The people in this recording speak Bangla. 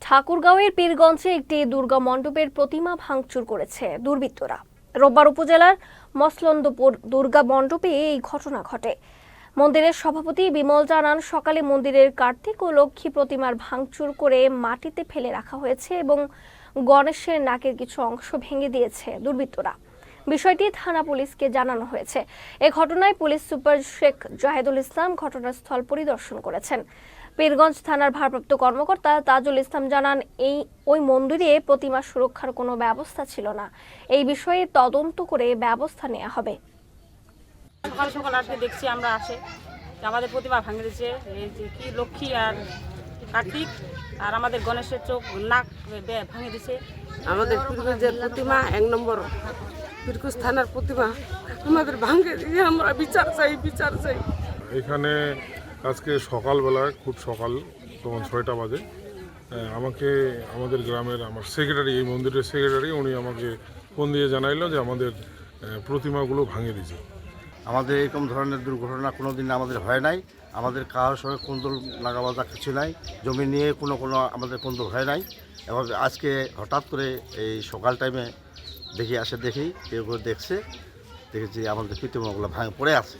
ঠাকুরগাঁওয়ের পীরগঞ্জে একটি দুর্গা মণ্ডপের প্রতিমা ভাঙচুর করেছে দুর্বৃত্তরা। রোববার উপজেলার মসলন্দপুর দুর্গা মণ্ডপে এই ঘটনা ঘটে। মন্দিরের সভাপতি বিমল জানান, সকালে মন্দিরের কার্তিক ও লক্ষ্মী প্রতিমার ভাঙচুর করে মাটিতে ফেলে রাখা হয়েছে এবং গণেশের নাকের কিছু অংশ ভেঙে দিয়েছে দুর্বৃত্তরা। বিষয়টি থানা পুলিশকে জানানো হয়েছে। এ ঘটনায় পুলিশ সুপার শেখ জাহেদুল ইসলাম ঘটনাস্থল পরিদর্শন করেছেন। পীরগঞ্জ থানার ভারপ্রাপ্ত কর্মকর্তা তাজুল ইসলাম জানান, ওই মন্দিরে প্রতিমা সুরক্ষার কোনো ব্যবস্থা ছিল না। এই বিষয়ে তদন্ত করে ব্যবস্থা নেওয়া হবে। সকাল সকাল আজকে দেখছি আমরা আসে আমাদের প্রতিমা ভাঙে দিয়েছে, এই যে কি লক্ষ্মী আর কার্তিক আর আমাদের গণেশের চোখ নাক ভাঙে দিছে। আমাদের পীরগঞ্জের প্রতিমা 1 নম্বর পীরগঞ্জ থানার প্রতিমা আমাদের ভাঙে দিয়ে আমরা বিচার চাই। এখানে আজকে সকালবেলায় খুব সকাল তখন 6টা বাজে আমাকে আমাদের গ্রামের আমার সেক্রেটারি, এই মন্দিরের সেক্রেটারি, উনি আমাকে ফোন দিয়ে জানাইলো যে আমাদের প্রতিমাগুলো ভাঙে দিয়েছে। আমাদের এরকম ধরনের দুর্ঘটনা কোনো দিন আমাদের হয় নাই। আমাদের কারোর সঙ্গে কোন্দল লাগাবাজা কিছু নাই, জমি নিয়ে কোনো আমাদের কোন্দল হয় নাই। এবং আজকে হঠাৎ করে এই সকাল টাইমে দেখি কেউ দেখছে, দেখেছি আমাদের প্রতিমাগুলো ভাঙে পড়ে আছে।